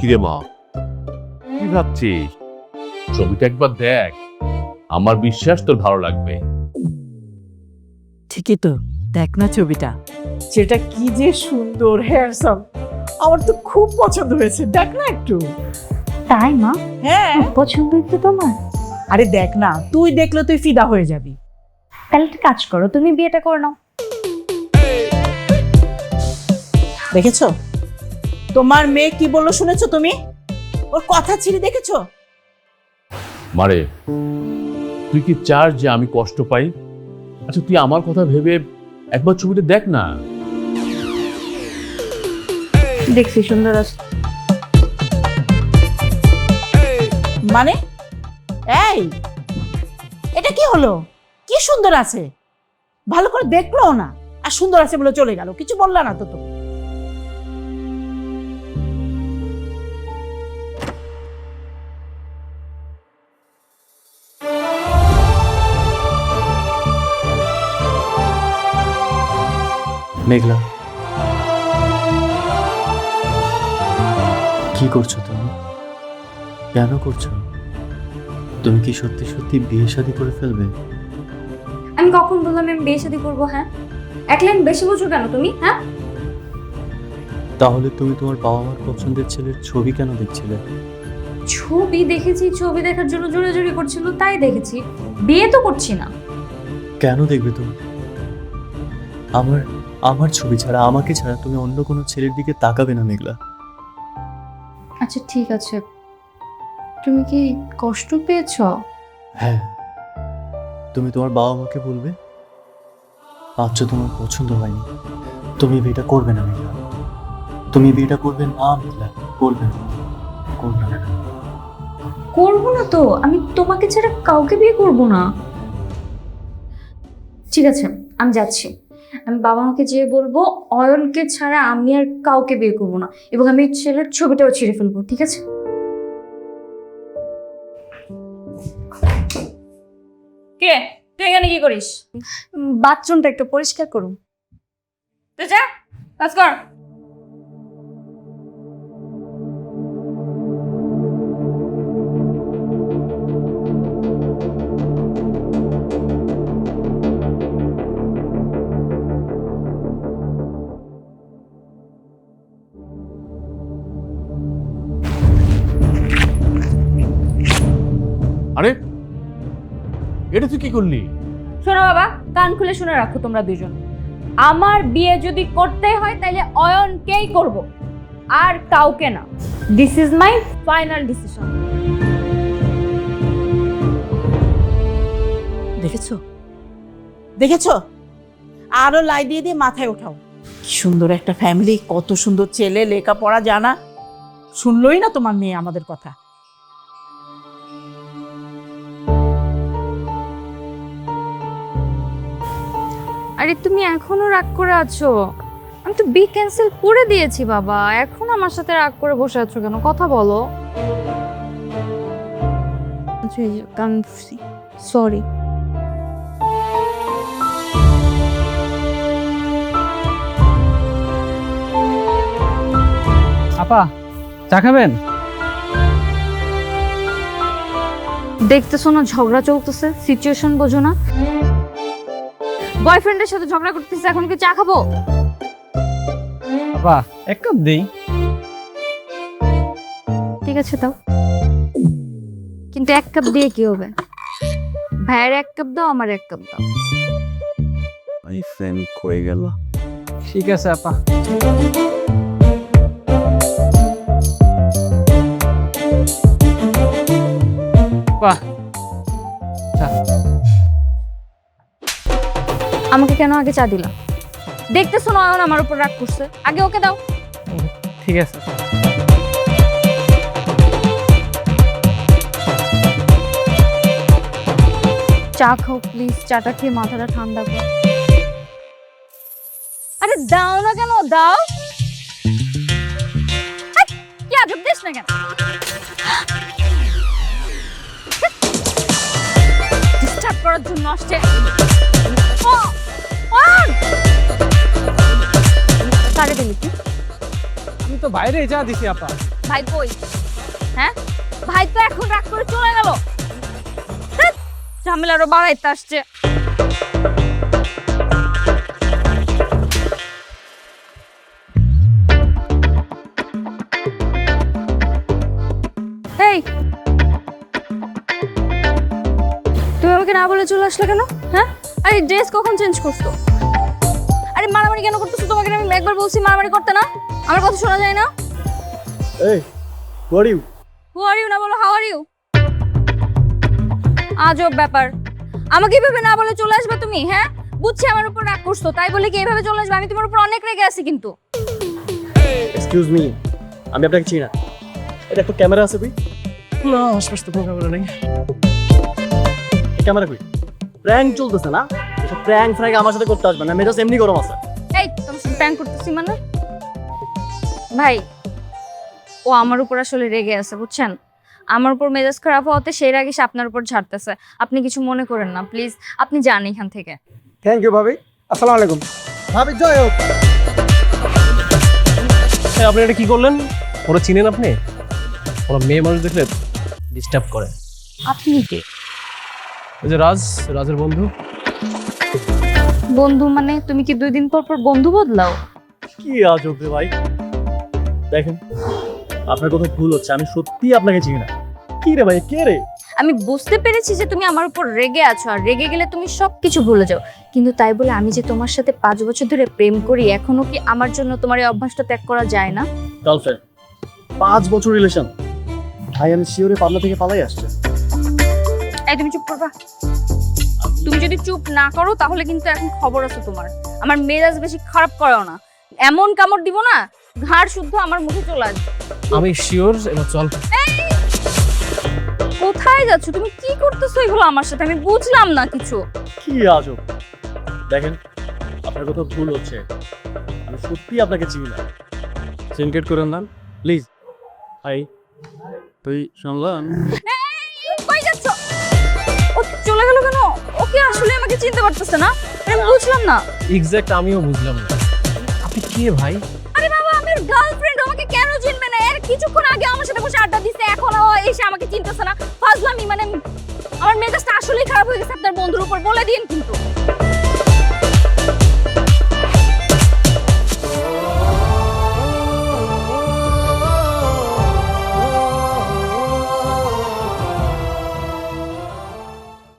কিরে মা, কি ভাবছিস? ছবিটা একবার দেখ, আমার বিশ্বাস তোর ভালো লাগবে। ঠিকই তো, দেখ না ছবিটা। যেটা কি যে সুন্দর, হ্যান্ডসাম, আমার তো খুব পছন্দ হয়েছে। দেখ না একটু। তাই মা? হ্যাঁ, পছন্দ হচ্ছে তোমার? আরে দেখ না, তুই দেখলে তুই ফিদা হয়ে যাবি। তাহলে একটা কাজ করো, তুমি বিয়েটা করে নাও। দেখেছো তোমার মেয়ে কি বললো, শুনেছো তুমি? ওর কথা ছিঁড়ে দেখেছো? মারে, তুই কি চাস যে আমি কষ্ট পাই? আচ্ছা, তুই আমার কথা ভেবে একবার ছবিটা দেখ না। দেখছি সুন্দর আছে। মানে এই, এটা কি হলো? কি সুন্দর আছে, ভালো করে দেখলো না, আর সুন্দর আছে বলে চলে গেল, কিছু বললা না তো তুমি? মেঘলা, কি করছো তুমি? কেন করছো? তুমি কি সত্যি সত্যি বিয়ে শাদী করে ফেলবে? আমি কখন বললাম আমি বিয়ে শাদী করবো? হ্যাঁ, এক লাইন বেশি বোঝো কেন তুমি? হ্যাঁ, তাহলে তুমি তোমার বাবা মার পছন্দের ছেলের ছবি কেন দেখছিলে? ছবি দেখেছি, ছবি দেখার জন্য জোরাজুরি করছিল তাই দেখেছি, বিয়ে তো করছি না। কেন দেখবে তুমি? আমার আমার ছবি ছাড়া, আমাকে ছাড়া তুমি অন্য কোনো ছেলের দিকে তাকাবে না মেঘলা। আচ্ছা ঠিক আছে, তুমি কি কষ্ট পেয়েছো? হ্যাঁ, তুমি তোমার বাবা মাকে বলবে আচ্ছা তোমার পছন্দ হয়নি, তুমি বিয়েটা করবে না মেঘলা। তুমি বিয়েটা করবে না মেঘলা, করবে না, করবে না। করবো না তো, আমি তোমাকে ছাড়া কাউকে বিয়ে করবো না। ঠিক আছে, আমি যাচ্ছি। আমি বাবা মাকে যেয়ে বলবো অয়নকে ছাড়া আমি আর কাউকে বিয়ে করবো না, এবং আমি ছেলের ছবিটাও ছিঁড়ে ফেলবো, ঠিক আছে? কে তুই এখানে কি করিস? বাথরুমটা একটু পরিষ্কার করুন। তুই যা, কাজ কর। আরে, এটা তুই কি করলি? শোনো বাবা, কান খুলে শুনে রাখো তোমরা দুজন। আমার বিয়ে যদি করতে হয় তাহলে অয়নকেই করব, আর কাউকে না। This is my final decision. দেখেছো, দেখেছো? আরো লাই দিয়ে দিয়ে মাথায় ওঠাও। কি সুন্দর একটা ফ্যামিলি, কত সুন্দর ছেলে, লেখাপড়া জানা। শুনলোই না তোমার মেয়ে আমাদের কথা। আরে তুমি এখনো রাগ করে আছো? আমি তো বি ক্যান্সেল করে দিয়েছি বাবা, এখন আমার সাথে রাগ করে বসে আছো কেন? কথা বলো। সরি। আপা, চা খাবেন? দেখতেছো না ঝগড়া চলতেছে, সিচুয়েশন বোঝো না? বয়ফ্রেন্ডের সাথে ঝগড়া করতেছে, এখন কি চা খাবো? আপা, এক কাপ দেই। ঠিক আছে দাও, কিন্তু এক কাপ দিয়ে কি হবে? ভাইয়ের এক কাপ দাও, আমার এক কাপ দাও। মাই ফ্রেন্ড কই গেল? ঠিক আছে আপা। আপা, চা। আমাকে কেন আগে চা দিলা? দেখতেছো না অয়ন আমার উপর রাগ করছে, আগে ওকে দাও। ঠিক আছে। চা খাও প্লিজ, চাটা খেয়ে মাথাটা ঠান্ডা করো। আরে দাও না কেন, দাও। কি আজব দিস না কেন? ডিস্টার্ব করার জন্য আসছে। কারে দিলি তুই? আমি তো বাইরে চা দিছি আপা। ভাই কই? হ্যাঁ, ভাই তো এখন রাগ করে চলে গেল। ধ্যাৎ, ঝামেলা আরো বাড়াইতে আসছে। এই, তুমি আমাকে না বলে চলে আসলে কেন? হ্যাঁ, আরে ড্রেস কখন চেঞ্জ করছো? আরে মারামারি কেন করতেছো? তোমাকে আমি একবার বলছি মারামারি করতে না। আমার কথা শোনা যায় না? এই what you who are you না বলো হাউ আর ইউ। আজব ব্যাপার, আমাকে এভাবে না বলে চলে আসবে তুমি? হ্যাঁ, বুঝছি আমার উপর রাগ করছো, তাই বলে কি এভাবে চলে আসবে? আমি তোমার উপর অনেক রেগে আছি কিন্তু। এক্সকিউজ মি, আমি আপনাকে চিনি না। এটা একটা ক্যামেরা আছে কই? না আশপাশ তো কোনো ক্যামেরা নেই। ক্যামেরা কই? প্র্যাঙ্ক চলতেছে না? এটা প্র্যাঙ্ক ফ্র্যাঙ্ক আমার সাথে করতে আসবে না, মেজাজ এমনি গরম আছে। এই, তোমার সাথে প্র্যাঙ্ক করতেছি মানে? ভাই, ও আমার উপর আসলে রেগে আছে বুঝছেন। আমার উপর মেজাজ খারাপ হওয়াতে সেই রাগে সে আপনার উপর ঝাড়তেছে। আপনি কিছু মনে করেন না প্লিজ, আপনি যান এখান থেকে। থ্যাংক ইউ ভাবি। আসসালামু আলাইকুম। ভাবি জয় হোক। আপনি এটা কি করলেন? ওরা চিনেন আপনি? ওরা মেয়ে মানুষ দেখলে ডিস্টার্ব করে। আপনি কে? ওই যে রাজের বন্ধু। বন্ধু মানে তুমি কি 2 দিন পর পর বন্ধু বদলাও? কি আজব রে ভাই। দেখেন, আপনার কথা ভুল হচ্ছে, আমি সত্যি আপনাকে চিনি না। কি রে ভাই, কে রে? আমি বুঝতে পেরেছি যে তুমি আমার উপর রেগে আছো, আর রেগে গেলে তুমি সবকিছু ভুলে যাও। কিন্তু তাই বলে আমি যে তোমার সাথে 5 বছর ধরে প্রেম করি, এখনো কি আমার জন্য তোমার এই অভ্যাসটা ত্যাগ করা যায় না? গার্লফ্রেন্ড, 5 বছর রিলেশন। ভাই আমি শিওরে পাবনা থেকে পালাই আসছে। এই তুমি চুপ করবা। তুমি যদি চুপ না করো তাহলে কিন্তু এখন খবর আছে তোমার। আমার মেজাজ বেশি খারাপ করো না, এমন কামড় দিব না ঘাড় শুদ্ধ আমার মুখে চলে আসবে। আমি শিওর, এবার চল। কোথায় যাচ্ছ? তুমি কি করতেছো এগুলো আমার সাথে? আমি বুঝলাম না কিছু। কি আজব। দেখেন, আপনার কথা ভুল হচ্ছে, আমি সত্যি আপনাকে চিনি না। সিনকেট করেন না প্লিজ। হাই, তুই শুনলাম? কই যাচ্ছ? ও চলে গেল কেন? ওকে আসলে আমাকে চিনতে পারতেছে না, আমি বুঝলাম না। এক্স্যাক্ট আমিও বুঝলাম না। আপনি কে ভাই? আরে বাবা, আমি ওর গার্লফ্রেন্ড, আমাকে কেন চিনবে না? এর কিছুক্ষণ আগে আমার সাথে বসে আড্ডা দিচ্ছে, এখন ও এসে আমাকে চিনতেছে না। ফাজলামি মানে, আমার মেজাজটা আসলেই খারাপ হয়ে গেছে আপনার বন্ধুর উপর, বলে দিন কিন্তু।